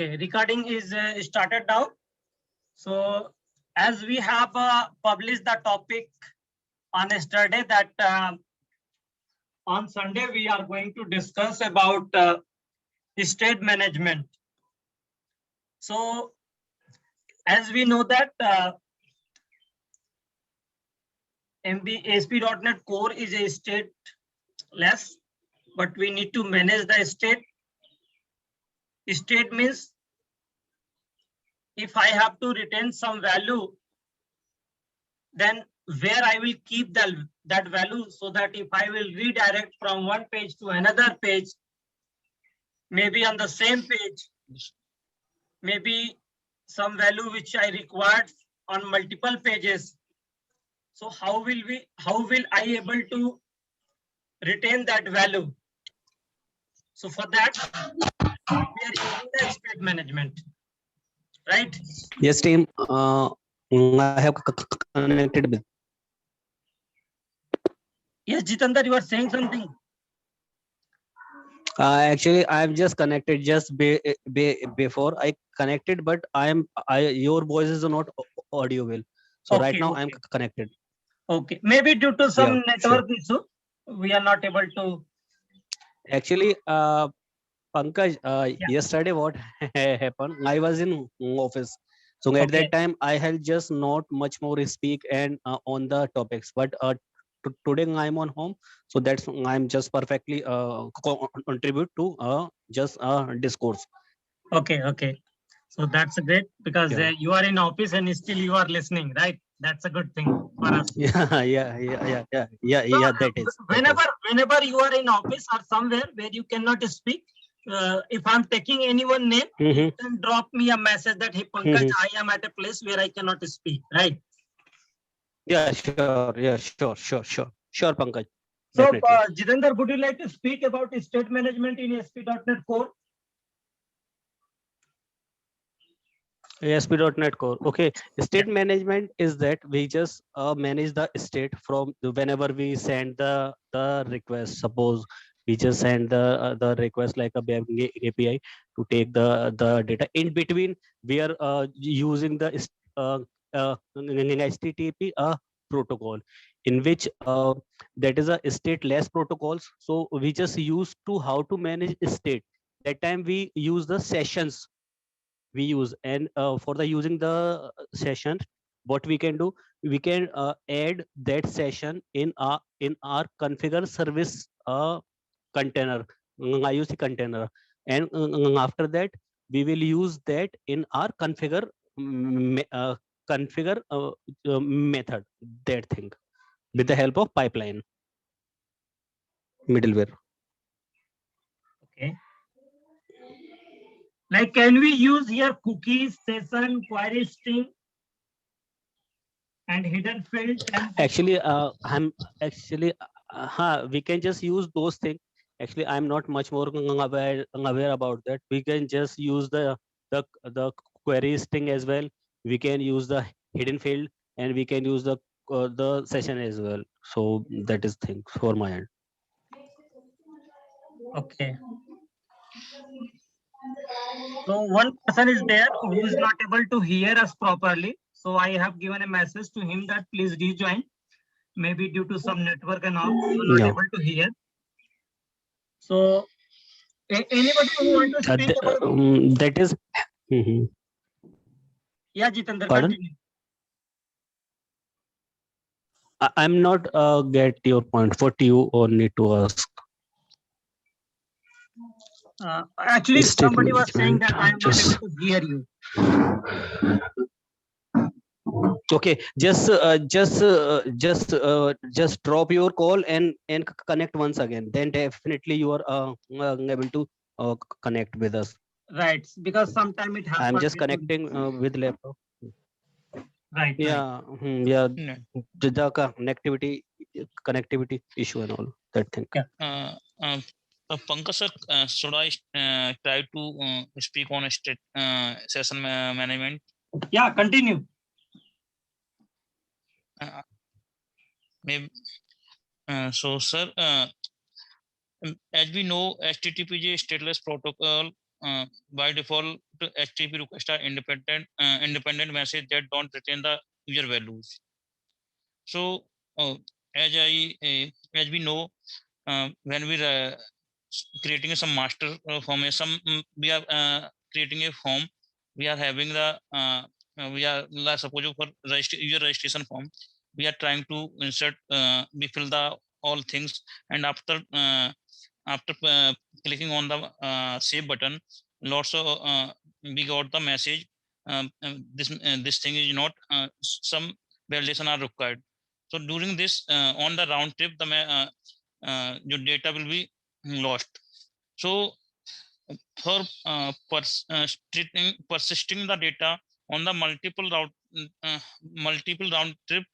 Okay, recording is started now. So as we have published the topic on yesterday that on Sunday we are going to discuss about estate management. So as we know that ASP.NET Core is a stateless, but we need to manage the estate. Estate means if I have to retain some value, then where I will keep that value, so that if I will redirect from one page to another page, maybe on the same page, maybe some value which I required on multiple pages. So how will I able to retain that value? So for that, we are using the estate management, right? Yes, team. I have connected with. Yes, Jitendra, you are saying something. Actually, I'm just connected just before I connected, but your voice is not audible. So right now I'm connected. Okay, maybe due to some Yeah, network issue, we are not able to. Actually, Pankaj, yesterday what happened? I was in office, so at that time I had just not much more speak and on the topics. But today I'm on home, so that's I'm just perfectly contribute to just discourse. Okay. So that's great because you are in office and still you are listening, right? That's a good thing for us. Yeah. That is. Whenever you are in office or somewhere where you cannot speak, if I'm taking anyone name, you can drop me a message that, hey Pankaj, I am at a place where I cannot speak, right? Yeah, sure, Pankaj. So, Jitendra, would you like to speak about state management in ASP.NET Core? ASP.NET Core. Okay, state management is that we just manage the state from whenever we send the request. Suppose we just send the request like a banking API to take the data. In between, we are using the HTTP protocol, in which that is a stateless protocols. So we just use to how to manage state. That time we use the sessions we use, and for the using the session, what we can do, we can add that session in our configure service container, IOC container, and after that we will use that in our configure method, that thing, with the help of pipeline middleware. Okay. Like, can we use here cookies, session, query string, and hidden field? Actually, we can just use those things. Actually, I'm not much more aware about that. We can just use the query string as well. We can use the hidden field, and we can use the session as well. So that is thing for my end. Okay. So one person is there who is not able to hear us properly. So I have given a message to him that please rejoin. Maybe due to some network and all, you are not able to hear. So anybody who want to speak about that is. Yeah, Jitendra, Pardon? continue. I'm not get your point. What you need to ask? Actually, somebody was saying that I am not able to hear you. Okay, just drop your call and connect once again. Then definitely you are able to connect with us. Right, because sometime it happens. I'm just connecting with laptop. Right. Yeah, yeah. The connectivity issue and all that thing. Pankaj sir, should I try to speak on state session management? Yeah, continue. Maybe. So, sir, as we know, HTTP is a stateless protocol by default, HTTP requests are independent message that don't retain the user values. So as we know, when we creating some master form, we are creating a form. We are having the we are suppose for user registration form. We are trying to insert. We fill the all things, and after clicking on the save button, lots of we got the message. This thing is not some validation are required. So during this on the round trip, your data will be lost. So for persisting the data on the multiple round trip,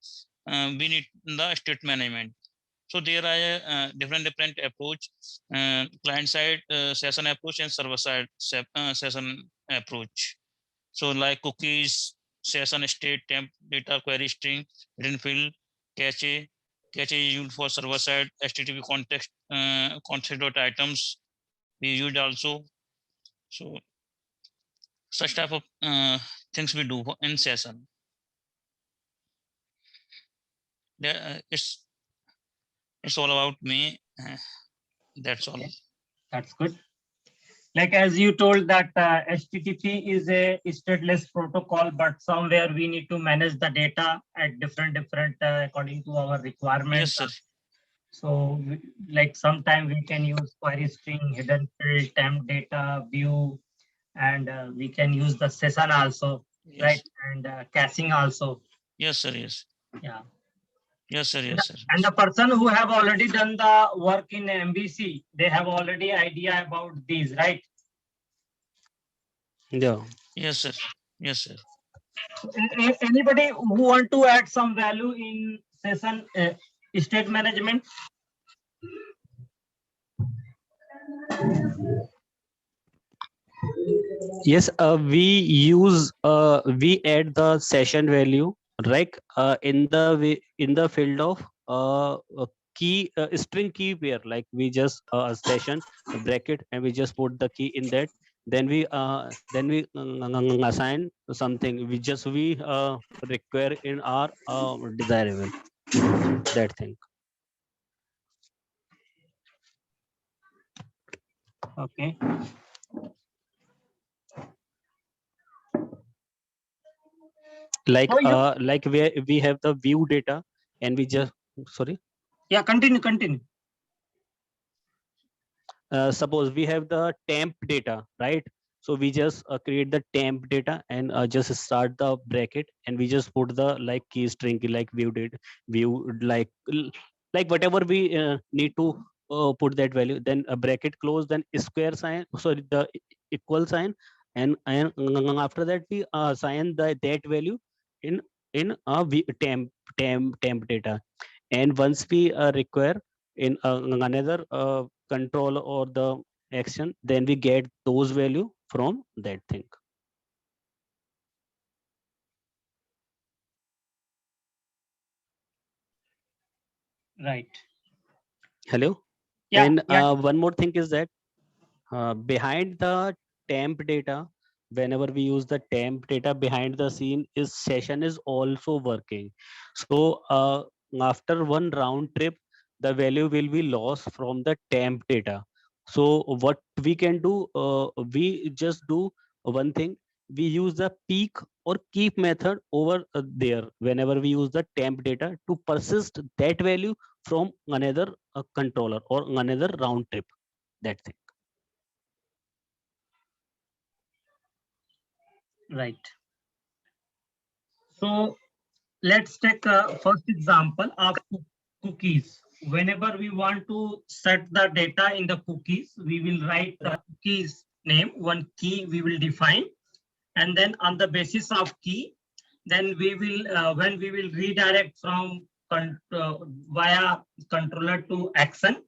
we need the state management. So there are different approach, client side session approach and server side session approach. So like cookies, session state, temp, data query string, hidden field, cache. Cache is used for server side, HTTP context dot items we used also. So such type of things we do in session. It's all about me. That's all. That's good. Like as you told that HTTP is a stateless protocol, but somewhere we need to manage the data at different according to our requirements. Yes, sir. So like sometimes we can use query string, hidden field, temp data, view, and we can use the session also, Yes. right? And caching also. Yes, sir. Yes. Yeah. Yes, sir. Yes, sir. And the person who have already done the work in MVC, they have already idea about these, right? Yeah. Yes, sir. Yes, sir. Anybody who want to add some value in session state management? Yes, we add the session value, right? In the field of key string key pair, like we just session bracket and we just put the key in that. Then we assign something. We require in our desirable that thing. Okay. Like Oh, yeah. like where we have the view data and we just sorry. Yeah, continue. Suppose we have the temp data, right? So we just create the temp data and just start the bracket and we just put the like key string like view like whatever we need to put that value, then a bracket close, then square sign, sorry, the equal sign, and after that we assign that value in temp data. And once we require in another control or the action, then we get those value from that thing. Right. Hello. Yeah. And Yeah. one more thing is that behind the temp data, whenever we use the temp data, behind the scene is session is also working. So after one round trip, the value will be lost from the temp data. So what we can do, we just do one thing. We use the peak or keep method over there whenever we use the temp data to persist that value from another controller or another round trip. That thing. Right. So let's take a first example of cookies. Whenever we want to set the data in the cookies, we will write the cookies name, one key we will define, and then on the basis of key, then we will when we will redirect from via controller to action,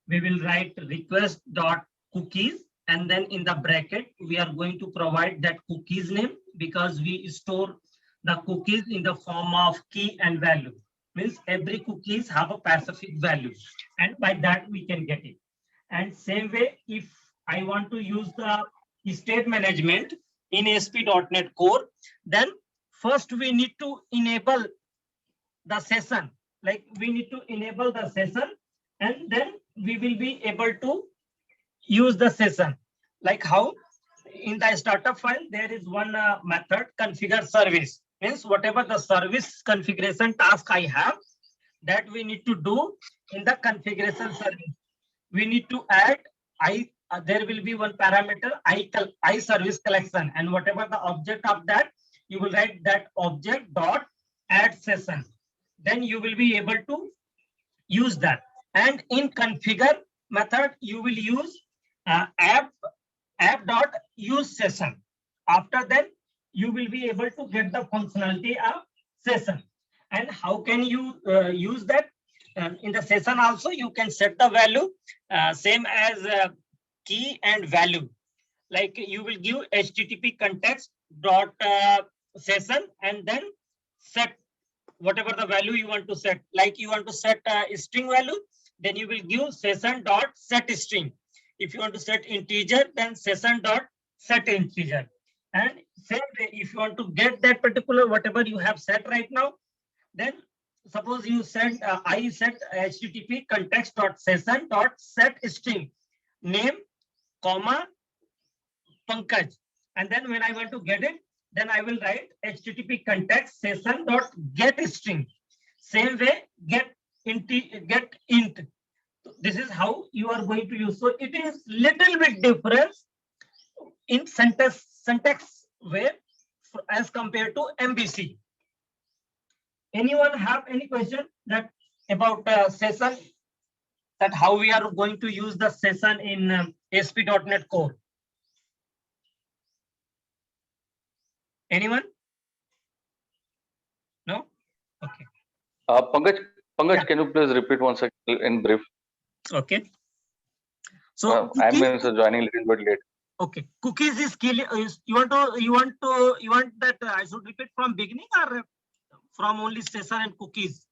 we will write request dot cookies, and then in the bracket we are going to provide that cookies name, because we store the cookies in the form of key and value. Means every cookies have a specific value, and by that we can get it. And same way, if I want to use the state management in ASP.NET Core, then first we need to enable the session. Like we need to enable the session, and then we will be able to use the session. Like how in the startup file there is one method configure service, means whatever the service configuration task I have, that we need to do in the configuration service. We need to add there will be one parameter I service collection, and whatever the object of that, you will write that object dot add session. Then you will be able to use that. And in configure method, you will use app dot use session. After that, you will be able to get the functionality of session. And how can you use that? In the session also, you can set the value same as key and value. Like you will give HTTP context dot session, and then set whatever the value you want to set. Like you want to set a string value, then you will give session dot set string. If you want to set integer, then session dot set integer. And same way, if you want to get that particular whatever you have set right now, then suppose you set I set HTTP context dot session dot set string name comma Pankaj, and then when I want to get it, then I will write HTTP context session dot get string. Same way, get int. This is how you are going to use. So it is little bit difference in syntax way as compared to MVC. Anyone have any question that about session, that how we are going to use the session in ASP.NET Core? Anyone? No? Okay. Pankaj, Yeah. can you please repeat once again in brief? Okay. So I'm cookies, joining a little bit late. okay. Cookies is killing. You want that I should repeat from beginning or from only session and cookies?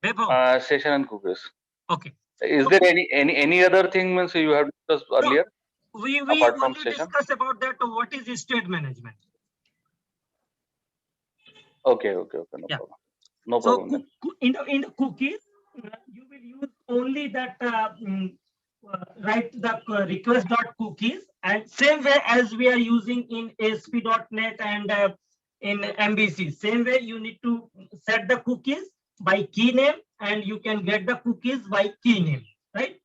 Vaibhav? Session and cookies. Okay. Is So there any other thing means you have discussed earlier? We apart from only session? discussed about that. What is state management? Okay, no Yeah. problem. No So problem then. in the cookies, you will use only that write the request.cookies, and same way as we are using in ASP.NET and in MVC. Same way you need to set the cookies by key name, and you can get the cookies by key name, right?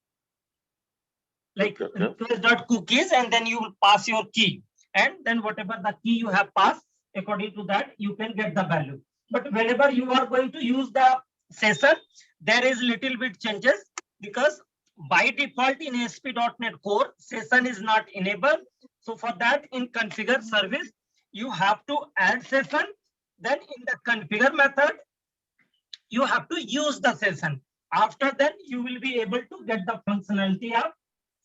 Like Okay. request.cookies, and then you will pass your key, and then whatever the key you have passed, according to that you can get the value. But whenever you are going to use the session, there is little bit changes, because by default in ASP.NET Core, session is not enabled. So for that, in configure service, you have to add session. Then in the configure method, you have to use the session. After that, you will be able to get the functionality of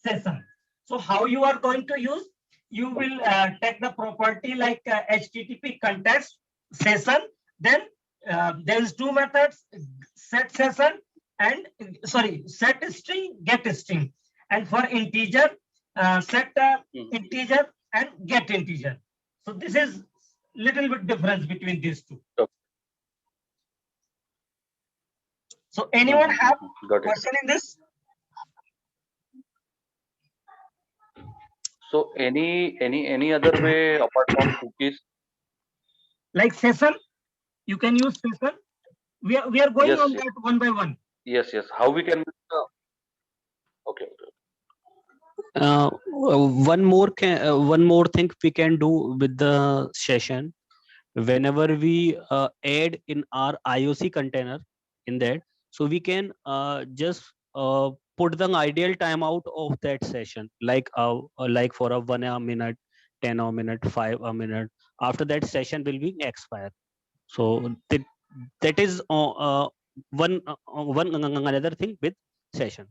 session. So how you are going to use? You will take the property like HTTP context session. Then there is two methods: set session and set string, get string. And for integer, set integer and get integer. So this is little bit difference between these two. Okay. So anyone have Got it. question in this? So any other way apart from cookies? Like session, you can use session. We are going Yes, on yes. that one by one. Yes. How we can? Okay. One more thing we can do with the session. Whenever we add in our IOC container in that, so we can just put the ideal timeout of that session, like for a 1 minute, 10 a minute, 5 a minute. After that, session will be expire. So that is one another thing with session.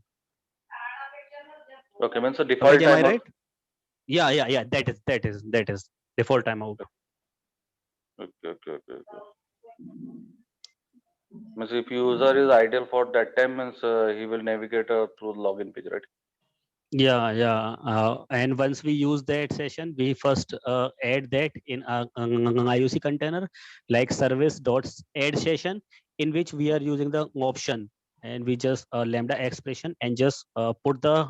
Okay, means the default Pankaj, am I timeout. right? Yeah. That is default timeout. Okay. Means if user is idle for that time, means he will navigate through the login page, right? Yeah. And once we use that session, we first add that in a IOC container like service dot add session, in which we are using the option, and we just lambda expression and just put the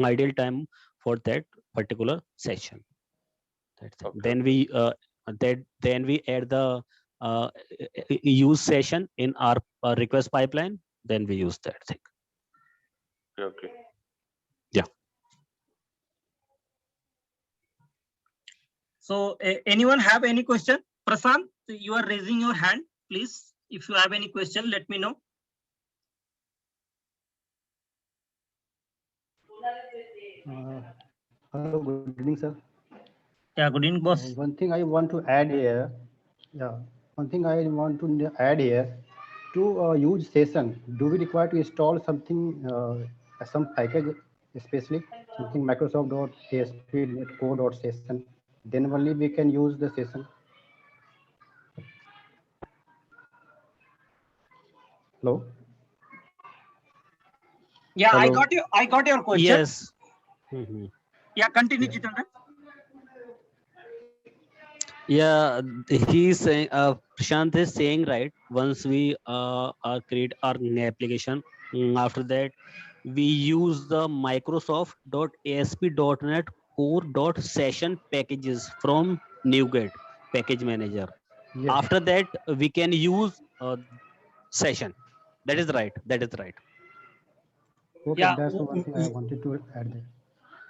ideal time for that particular session. That's it. Okay. Then we add the use session in our request pipeline. Then we use that thing. Okay. So anyone have any question? Prasant, you are raising your hand. Please, if you have any question, let me know. Hello, good evening, sir. Yeah, good evening, boss. One thing I want to add here, to use session, do we require to install something, some package, especially something Microsoft.ASP.NET Core.Session? Then only we can use the session. Hello. Yeah, I Hello. got your question. Yes. Mhm. Yeah, continue, Yeah. Jitendra. Yeah, he's saying, Prashant is saying right. Once we create our application, after that we use the Microsoft.ASP.NET Core.Session packages from NuGet package manager. Yes. After that, we can use session. That is right. That is right. Okay, Yeah, that's the one thing I wanted to add there.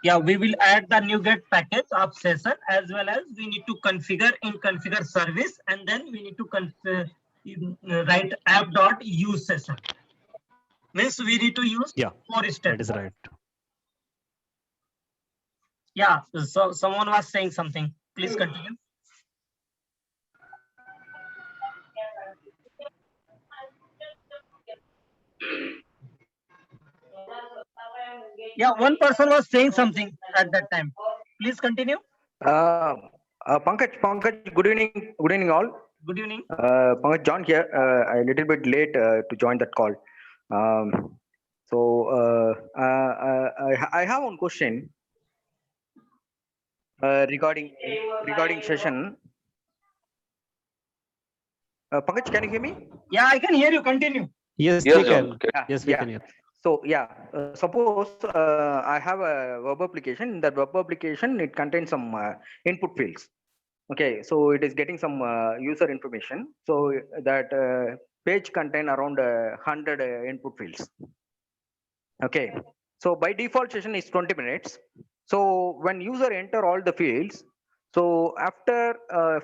yeah, we will add the NuGet package of session, as well as we need to configure in configure service, and then we need to write app.use session. Means we need to use Yeah, 4 that steps. is right. Yeah, so someone was saying something. Please continue. Yeah, one person was saying something at that time. Please continue. Pankaj, good evening all. Good evening. Pankaj John here. I a little bit late to join that call. I have one question regarding session. Pankaj, can you hear me? Yeah, I can hear you. Continue. Yes, Yes, we John. can. Yeah, Yes, we yeah. can hear. So yeah, suppose I have a web application. In that web application, it contains some input fields. Okay, so it is getting some user information. So that page contain around 100 input fields. Okay, so by default session is 20 minutes. So when user enter all the fields, so after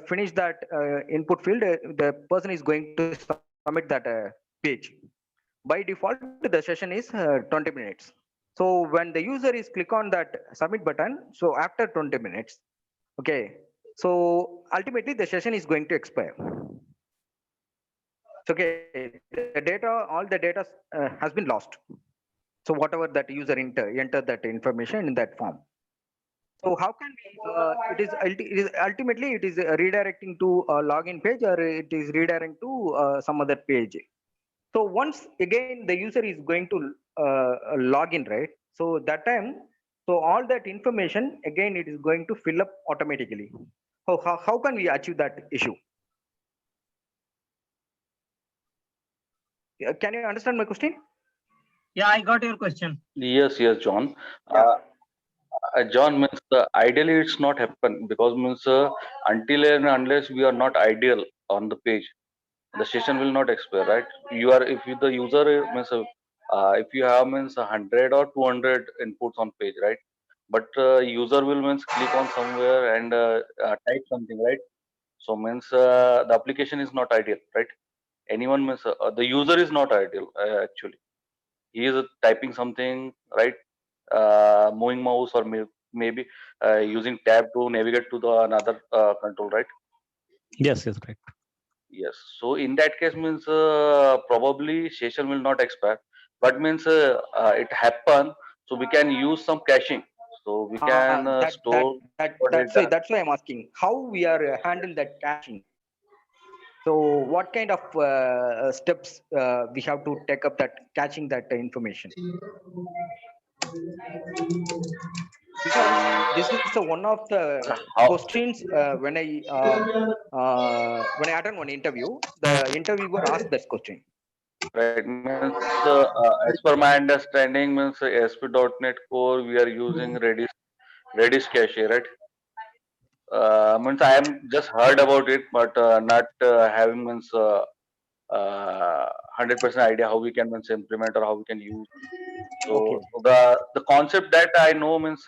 finish that input field, the person is going to submit that page. By default, the session is 20 minutes. So when the user is click on that submit button, so after 20 minutes, okay, so ultimately the session is going to expire. Okay, the data, all the data has been lost. So whatever that user enter that information in that form. So how can we, it is ultimately it is redirecting to a login page, or it is redirecting to some other page. So once again the user is going to log in, right? So that time, so all that information again it is going to fill up automatically. So how can we achieve that issue? Can you understand my question? Yeah, I got your question. Yes, John. Yeah. John, means ideally it's not happen, because means until and unless we are not ideal on the page, the session will not expire, right? You are, if you, the user means if you have means 100 or 200 inputs on page, right? But user will means click on somewhere and type something, right? So means the application is not ideal, right? Anyone means the user is not ideal actually. He is typing something, right? Moving mouse, or maybe using tab to navigate to the another control, right? Yes, yes, right. Yes. So in that case means probably session will not expire, but means it happen. So we can use some caching. So we can store for data. That's why I'm asking how we are handle that caching. So what kind of steps we have to take up that catching that information? Because this is the one of the How, questions when I attend one interview, the interviewer asked this question. right, means as per my understanding, means ASP.NET Core, we are using Redis cache, right? Means I am just heard about it, but not having means 100% idea how we can means implement or how we can use. Okay. So the concept that I know means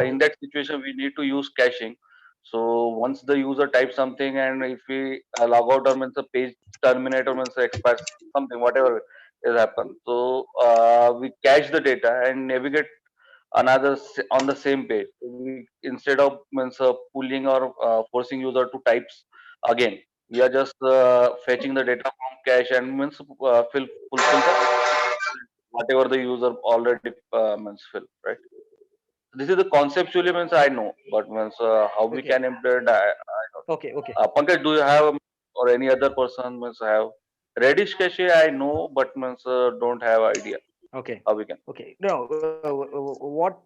in that situation we need to use caching. So once the user types something and if we log out or means the page terminate or means expires something whatever is happen. So we cache the data and navigate on the same page. We, instead of means pulling or forcing user to types again, we are just fetching the data from cache and means fulfill the whatever the user already means fill, right? This is the conceptually means I know, but means how we Okay. can implement. Okay. Okay. Pankaj, do you have or any other person means have Redis cache? I know, but means don't have idea Okay. how we can. Okay. No, what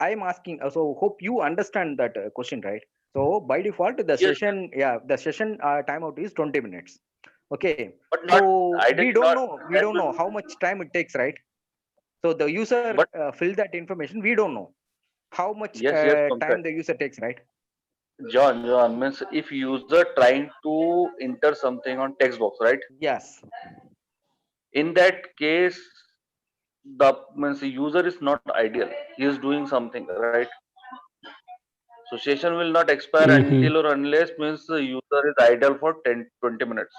I'm asking. So hope you understand that question, right? So by default, the Yes, session, the session timeout is 20 minutes. Okay. but not So ideally not. we don't know how much time it takes, right? So the user But fill that information. We don't know how much yes, yes, Pankaj. time the user takes, right? John means if user trying to enter something on text box, right? Yes. In that case, the means the user is not ideal. He is doing something, right? So session will not expire Mhm. until or unless means the user is idle for 10-20 minutes.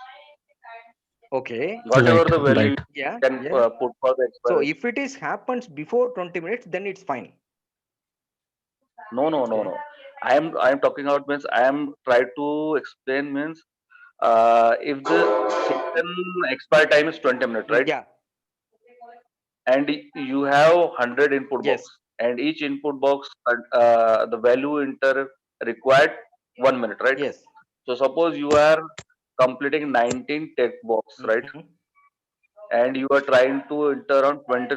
Okay. Whatever Right, the value right. you Yeah. can Yeah. put for the So expiration. if it is happens before 20 minutes, then it's fine. No, no, no, Okay. no. I am talking about means I am trying to explain means if the session expire time is 20 minutes, right? Yeah. And you have 100 input box Yes. and each input box the value enter required 1 minute, right? Yes. So suppose you are completing 19 text box, right? Mhm. And you are trying to enter on 20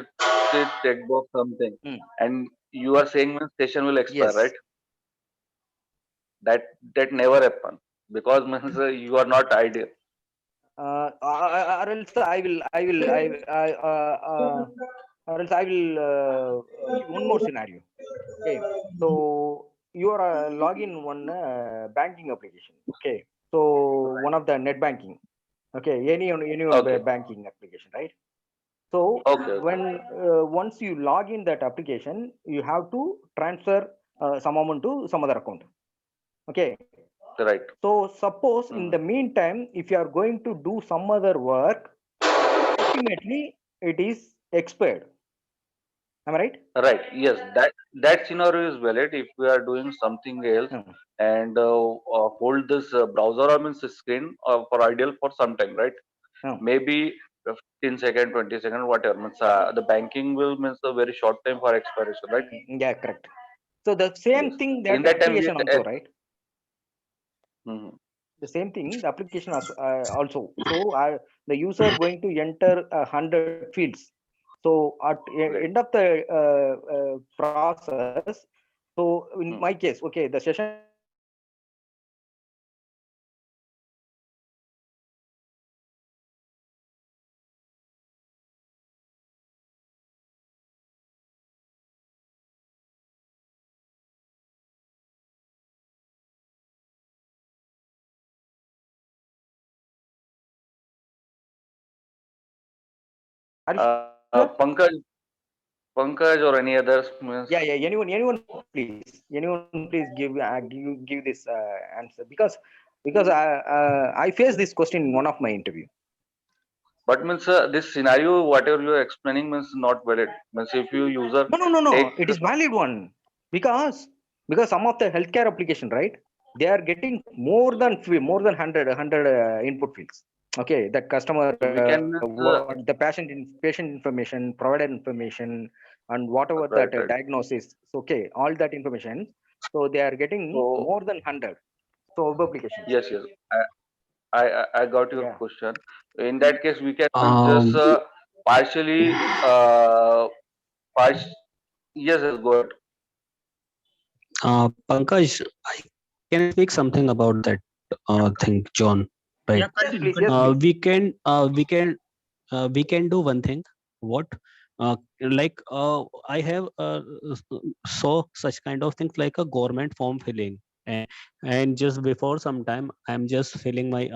text box something Mm. and you are saying when session will expire, Yes. right? That never happen because means you are not ideal. Or else or else I will give one more scenario. Okay. So you are login one banking application. Okay. So one of the net banking. Okay. Any one Okay, banking application, right? So okay, okay. when once you log in that application, you have to transfer some amount to some other account. Okay. Right. So suppose in Mhm. the meantime, if you are going to do some other work, ultimately it is expired. Am I right? Right. Yes, that scenario is valid if we are doing something else Hmm. and hold this browser or means screen for ideal for some time, right? Hmm. Maybe 15 second, 20 second, whatever. Means the banking will means a very short time for expiration, right? Yeah, correct. So the Yes. same thing In that that time, we. application also, right? Mhm. The same thing, the application also. So the user going to enter 100 fields. So at Right. end of the process, so in my Mhm. case, okay, the session expires after 20 minutes. So when the user going to enter the are you sure? Pankaj or any others means. Yeah, yeah. Anyone, please give this answer because I faced this question in one of my interview. But means this scenario, whatever you are explaining, means not valid. Means if you user No, no, no, no. take. It is valid one because some of the healthcare application, right? They are getting more than 100 input fields. Okay, that customer, We can what the patient information, provider information, and whatever right, that right. diagnosis. Okay, all that information. So they are getting So more than 100. So web applications. yes, yes. I got your Yeah. question. In that case, we can just Um, partially uh, Yes, yes, go ahead. Pankaj, I can speak something about that thing, John. Right. Yeah, Yes, continue, please. Yes, continue. please. We can do one thing. What? I have saw such kind of things like a government form filling, and just before some time, I'm just filling my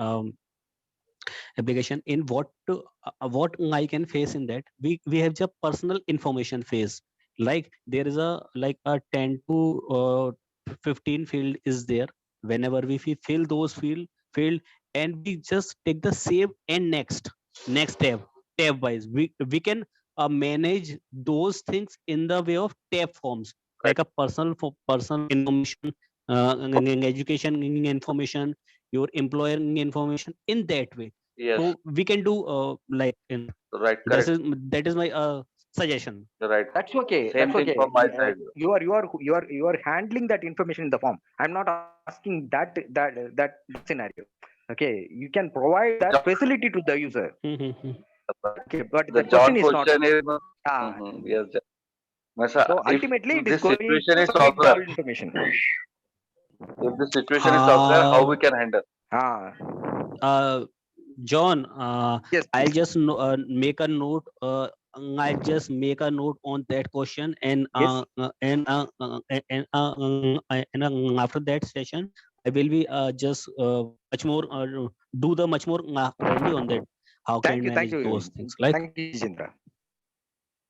application. In what I can face in that, we have just personal information phase. Like there is a like a 10 to 15 field is there. Whenever we fill those field, and we just take the save and next tab wise, we can manage those things in the way of tab forms, like Right. a personal information, education information, your employer information, in that way. Yes, So we can do like in right, this correct. is that is my suggestion. Right. That's okay. Same That's thing okay. from my side. You are handling that information in the form. I'm not asking that scenario. Okay, you can provide that facility to the user. Okay, but The the question John is not. question is, Ah, yes, Masa, so if ultimately, it is this going situation to is submit occur, all information. if the situation is occur, how we can handle? Ah, uh, John, yes, I'll please. just make a note. I'll just make a note on that question, and Yes. after that session, I will be just much more do the much more roundly on that. How can Thank manage you, those things? Like thank you, Jindra.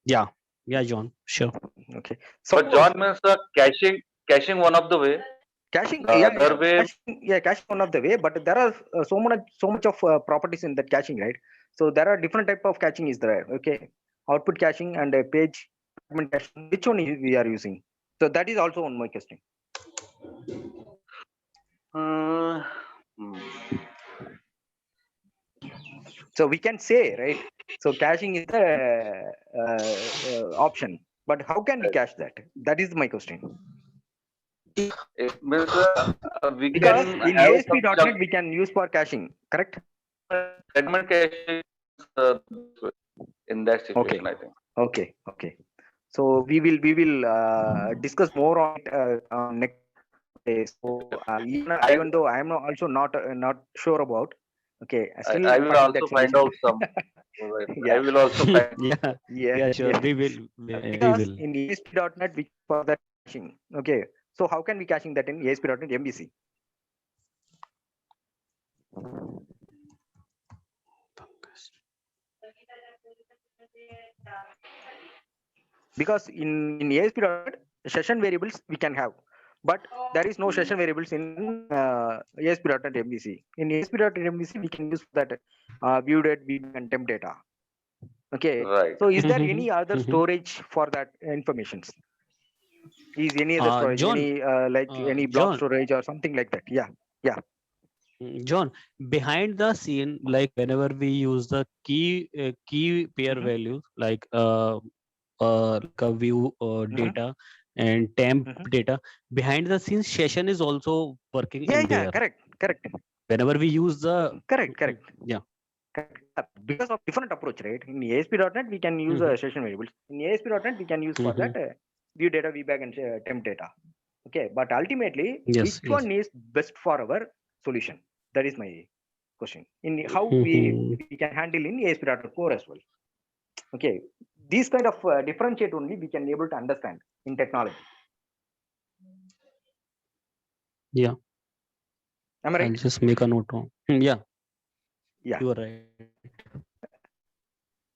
yeah, yeah, John, sure. Okay, But suppose John means caching one of the way. caching, The other way, caching one of the way, but there are so much of properties in that caching, right? So there are different type of caching is there. Okay, output caching and page fragment caching. Which one we are using? So that is also one more question. uh, hmm, So we can say, right? So caching is the option, but how can we cache that? That is my question. it means we Because can in have some chunk ASP.NET we can use for caching, correct? segment caching uh, in that Okay, situation, I think. okay. So we will discuss more on it on next. Okay, so even though I am also not sure about. Okay, still I I'm will finding also that find solution. out some. Right. I Yeah, will also find. Yeah, yeah, yeah, sure. yeah. We Because will. in ASP.NET we for that caching. Okay, so how can we caching that in ASP.NET MVC? Because in ASP.NET session variables we can have, but there is no session variables in ASP.NET MVC. In ASP.NET MVC we can use that viewDate, VBAC and temp data. Okay, Right. so is there any other storage for that informations? Is any other storage, John, any like any block John, storage or something like that? Yeah, yeah. John, behind the scene, like whenever we use the key pair Mhm, values, like a view mhm, data and temp mhm. data, behind the scenes session is also working in Yeah, there. correct, Whenever we use the correct. yeah. Because of different approach, right? In ASP.NET we can use Mhm. session variables. In ASP.NET we can use for that Mhm. view data, VBAC and temp data. Okay, but ultimately Yes, which yes. one is best for our solution? That is my question. In how Mhm. we can handle in ASP.NET Core as well. Okay, these kind of differentiate only we can able to understand in technology. Yeah, Am I I'll right? just make a note on. Yeah, Yeah, you are right.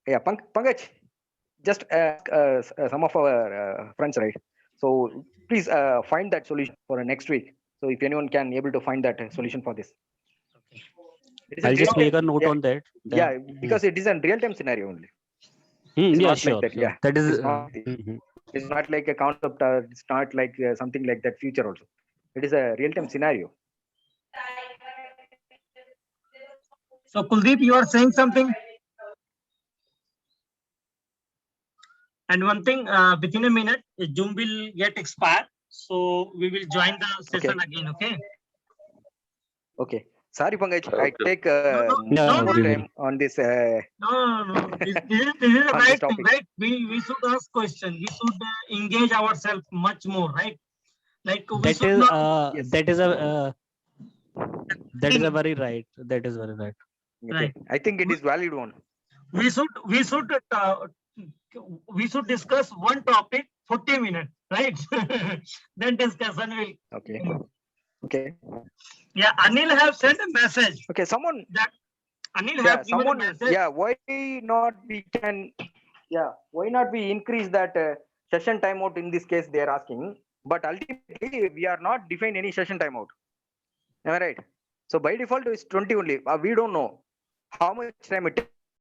yeah. Pankaj, just some of our friends, right? So please find that solution for next week. So if anyone can able to find that solution for this, it is a I'll real just make a time. note Yeah, on that. yeah, because it is a real time scenario only. It's Yeah, not like sure, that. sure. Yeah, That is. it's not. It's not like a concept. It's not like something like that future also. It is a real time scenario. So Kuldeep, you are saying something? And one thing, within a minute, Zoom will get expired. So we will join the Okay, session again, okay? okay. Sorry, Pankaj, I Okay. take No, more no, time on this. No. This is the On this right thing, topic. right? We should ask question. We should engage ourselves much more, right? Like we that should is not. Yes. that is a very right. That is very right. Okay. Right. I think it is valid one. We should discuss one topic 40 minutes, right? Then discussion will. Okay. Okay. Yeah, Anil have sent a message. Okay. Someone. That Anil Yeah. have given a Someone. message. Yeah. Why not we can? Yeah. Why not we increase that session timeout in this case? They are asking. But ultimately, we are not defined any session timeout. Am I right? So by default, it's 20 only. We don't know how much time it